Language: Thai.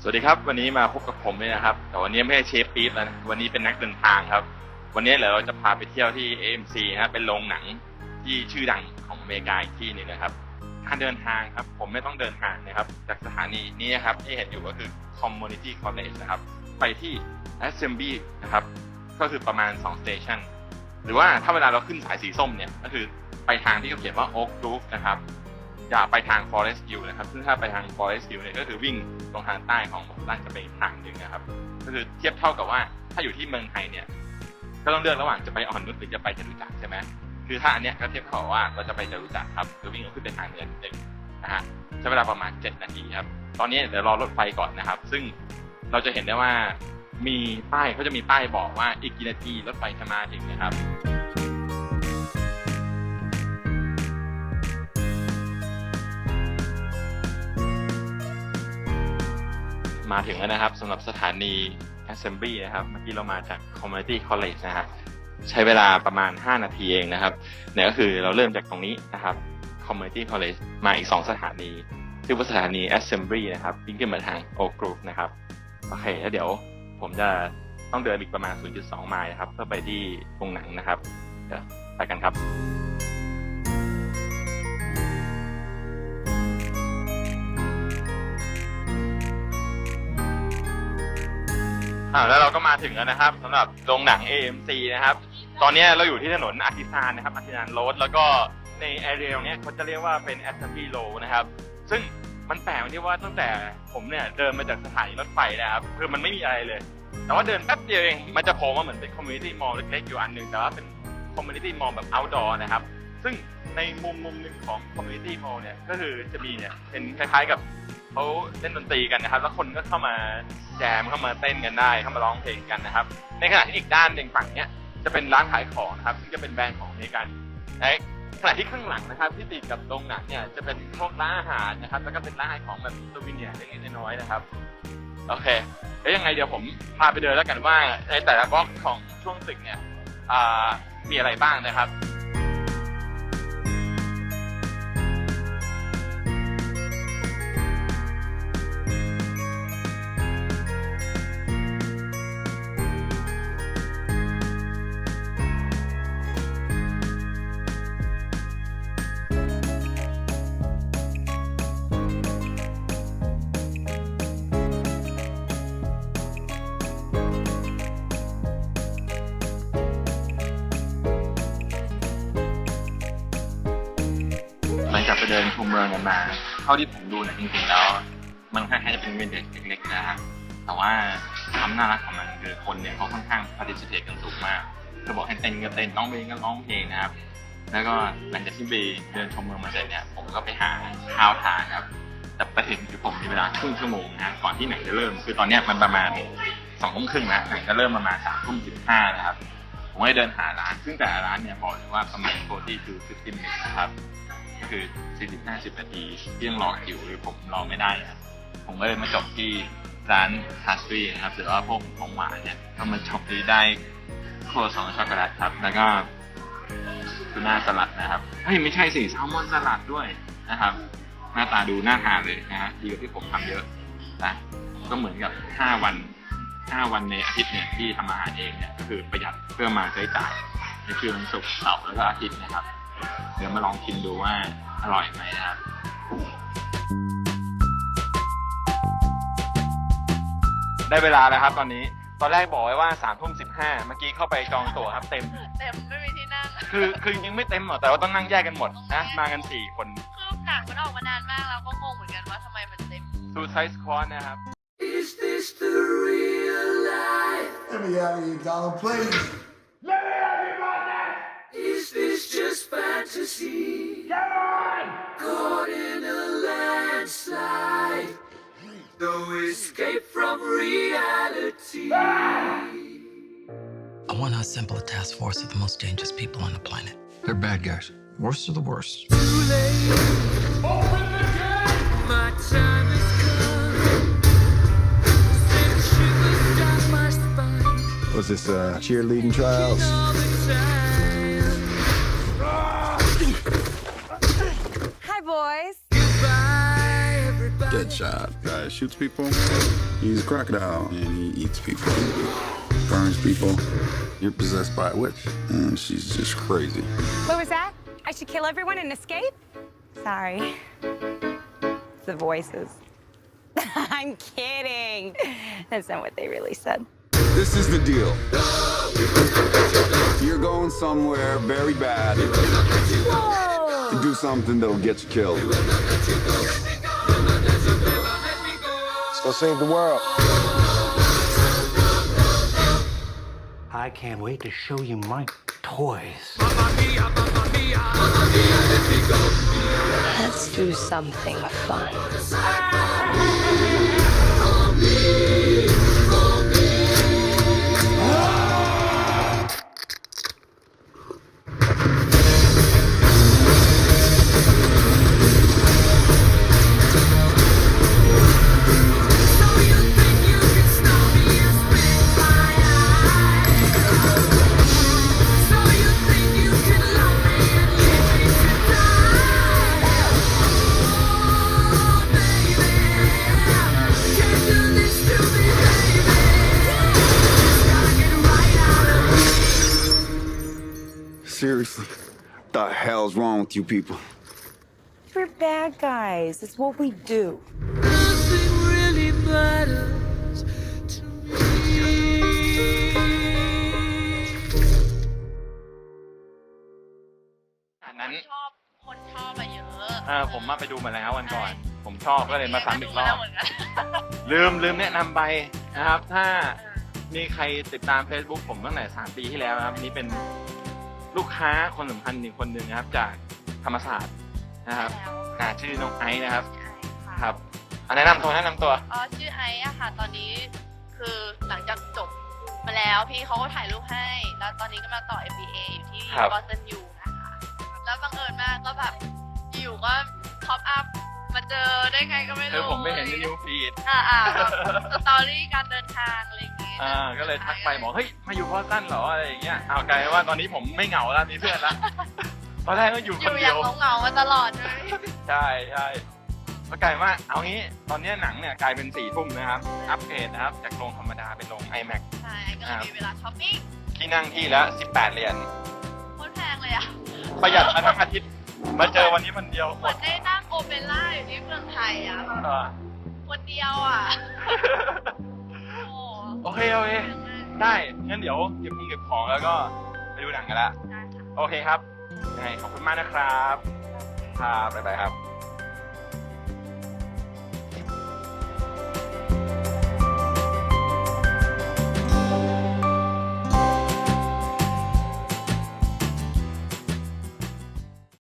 สวัสดีครับวันนี้มาพบกับผมเลยนะครับแต่วันนี้ไม่ใช่เชฟปี๊บแล้วนะวันนี้เป็นนักเดินทางครับวันนี้เราจะพาไปเที่ยวที่ AMC นะครับเป็นโรงหนังที่ชื่อดังของอเมริกาอีกที่นึงนะครับการเดินทางครับผมไม่ต้องเดินทางนะครับจากสถานีนี้นะครับที่เห็นอยู่ก็คือ Community College นะครับไปที่ Assembly นะครับก็คือประมาณ2 station หรือว่าถ้าเวลาเราขึ้นสายสีส้มเนี่ยก็คือไปทางที่เขาเขียนว่า Oak Grove นะครับอย่าไปทาง Forest View นะครับซึ่งถ้าไปทาง Forest View เนี่ยก็คือวิ่งตรงทางใต้ของด้านจะไปทางหนึ่งนะครับก็คือเทียบเท่ากับว่าถ้าอยู่ที่เมืองไทยเนี่ยก็ต้องเลือกระหว่างจะไปอ่อนนุชหรือจะไปจตุจักรใช่ไหมคือถ้าอันเนี้ยก็เทียบเท่าว่าเราจะไปจตุจักรครับคือวิ่งขึ้นไปทางเหนือนิดนึงนะฮะใช้เวลาประมาณ7 นาทีครับตอนนี้เดี๋ยวรอรถไฟก่อนนะครับซึ่งเราจะเห็นได้ว่ามีป้ายเขาจะมีป้ายบอกว่าอีกกี่นาทีรถไฟจะมาถึงนะครับมาถึงแล้วนะครับสำหรับสถานี Assembly นะครับเมื่อกี้เรามาจาก Community College นะฮะใช้เวลาประมาณ5 นาทีเองนะครับเนี่ยก็คือเราเริ่มจากตรงนี้นะครับ Community College มาอีก2 สถานีชื่อว่าสถานี Assembly นะครับวิ่งขึ้นมาทาง Oak Grove นะครับโอเคแล้วเดี๋ยวผมจะต้องเดินอีกประมาณ 0.2 ไมล์นะครับเพื่อไปที่โรงหนังนะครับเดี๋ยวไปกันครับแล้วเราก็มาถึงแล้วนะครับสำหรับโรงหนัง AMC นะครับตอนนี้เราอยู่ที่ถนนอาร์ติซานนะครับอาร์ติซานโรดแล้วก็ในแอเรียตรงนี้เขาจะเรียกว่าเป็น Assembly Row นะครับซึ่งมันแปลกที่ว่าตั้งแต่ผมเนี่ยเดินมาจากสถานีรถไฟนะครับคือมันไม่มีอะไรเลยแต่ว่าเดินแป๊บเดียวเองมันจะโผล่มาเหมือนเป็น Community Mall เล็กๆอยู่อันนึงแต่ว่าเป็น Community Mall แบบ Outdoor นะครับซึ่งในมุมนึงของ Community Mall เนี่ยก็คือจะมีเนี่ยเป็นคล้ายๆกับเขาเล่นดนตรีกันนะครับแล้วคนก็เข้ามาแจมเข้ามาเต้นกันได้เข้ามาร้องเพลงกันนะครับในขณะที่อีกด้านหนึ่งฝั่งเนี้ยจะเป็นร้านขายของนะครับซึ่งจะเป็นแบรนด์ของอเมริกันในขณะที่ข้างหลังนะครับที่ติดกับโรงหนังเนี่ยจะเป็นพวกร้านอาหารนะครับแล้วก็เป็นร้านขายของแบบซูวิเนียร์เล็กๆน้อยๆนะครับโอเคแล้วยังไงเดี๋ยวผมพาไปเดินแล้วกันว่าในแต่ละบล็อกของช่วงตึกเนี่ยมีอะไรบ้างนะครับจากไปเดินชมเมืองกันมาเท่าที่ผมดูเนี่ยจริงๆแล้วมันค่อนข้างจะเป็นวินเทจเล็กๆนะฮะแต่ว่าความน่ารักของมันคือคนเนี่ยเขาค่อนข้างปฏิเสธกันสูงมากจะบอกให้เต้นก็เต้นร้องเพลงก็ร้องเพลงนะครับแล้วก็หลังจากที่ไปเดินชมเมืองมาเสร็จเนี่ยผมก็ไปหาข้าวทานครับแต่ประเด็นคือผมมีเวลาครึ่งชั่วโมงนะก่อนที่หนังจะเริ่มคือตอนนี้มันประมาณ2 ทุ่มครึ่งนะหนังจะเริ่มประมาณ3 ทุ่ม 15นะครับผมก็เดินหาร้านซึ่งแต่ร้านเนี่ยบอกเลยว่าประมาณ40-50 มิลลินะครับก็คือ 40-50 นาทีที่ยังรอคิวหรือผมรอไม่ได้ครับผมก็เลยมาจบที่ร้านพาสตรีนะครับหรือว่าพวกของหวานเนี่ยก็มาจบที่ได้ครัวซองช็อกโกแลตครับแล้วก็ทูน่าสลัดนะครับไม่ใช่สิแซลมอนสลัดด้วยนะครับหน้าตาดูน่าทานเลยนะฮะดีกว่าที่ผมทำเยอะนะก็เหมือนกับ5 วันในอาทิตย์เนี่ยที่ทำอาหารเองเนี่ยก็คือประหยัดเพื่อมาใช้จ่ายในคืนวันศุกร์เสาร์แล้วก็อาทิตย์นะครับเดี๋ยวมาลองชิมดูว่าอร่อยไหมนะครับได้เวลาแล้วครับตอนแรกบอกไว้ว่า3 ทุ่ม 15เมื่อกี้เข้าไปจองตั๋วครับเต็มไม่มีที่นั่งคือจริงๆไม่เต็มหรอกแต่ว่าต้องนั่งแยกกันหมดนะมากัน4 คนคือหนังมันออกมานานมากแล้วก็งงเหมือนกันว่าทำไมมันเต็มSuicide Squad นะครับ Is this the real life? Let me have you, Donald, please. Let me have you, my neck. Is this just fantasy? Come on! Caught in a landslide. No escape from reality. I want to assemble a task force of the most dangerous people on the planet. They're bad guys. Worst of the worst. Too late. Open the gate. My time is come. Send shivers down my spine. Was this cheerleading trials? All the time. Hi, boys. Goodbye, everybody. Deadshot. Guy shoots people. He's a crocodile and he eats people. Burns people. You're possessed by a witch and she's just crazy. What was that? I should kill everyone and escape? Sorry. It's the voices. I'm kidding. That's not what they really said. This is the deal. You're going somewhere very bad Whoa! to do something that'll get you killed. Let's go save the world. I can't wait to show you my toys. Let's do something fun. 'Seriously, what the hell's wrong with you people? We're bad guys. It's what we do. Nothing really matters to me. อันนั้น คนชอบไปเยอะ ผมมาไปดูมาแล้ววันก่อน ผมชอบก็เลยมาซ้ำอีกรอบ เหมือนกัน ลืมแนะนำไปนะครับ ถ้ามีใครติดตาม Facebook ผมตั้งแต่3 ปีที่แล้วนะครับนี่เป็นลูกค้าคนสำคัญอีกคนหนึ่งนะครับจากธรรมศาสตร์นะครับชื่อน้องไอซ์นะครับครับแนะนำตัวชื่อไอซ์อะค่ะตอนนี้คือหลังจากจบมาแล้วพี่เขาก็ถ่ายรูปให้ แล้วตอนนี้ก็มาต่อ MBA อยู่ที่บอสตันยูนะคะแล้วบังเอิญมากก็แบบอยู่ก็ท็อปอัพมาเจอได้ไงก็ไม่รู้ผมไม่เห็นในนิวฟีดแบบสตอรี่การเดินทางอะไรอย่างเงี้ยก็เลยทักไปบอกเฮ้ยมาอยู่บอสตันเหรออะไรอย่างเงี้ยเอากลายว่าตอนนี้ผมไม่เหงาแล้วมีเพื่อนแล้วตอนแรกก็อยู่คนเดียวเหงามาตลอดเลยใช่ก็กลายว่าเอางี้ตอนนี้หนังเนี่ยกลายเป็น4 ทุ่มนะครับอัปเกรดนะครับจากโรงธรรมดาเป็นโรง IMAX ใช่ก็เลยมีเวลาช้อปปิ้งที่นั่งที่ละ18 เหรียญโคตรแพงเลยอะประหยัดมาทั้งอาทิตย์มาเจอวันนี้วันเดียวเหมือนได้นั่งโอเปร่าอยู่ที่เมืองไทยอะคนเดียวอะโอเคได้งั้นเดี๋ยวเก็บของแล้วก็ไปดูหนังกันละโอเคครับยังไงขอบคุณมากนะครับบ๊ายบายครับ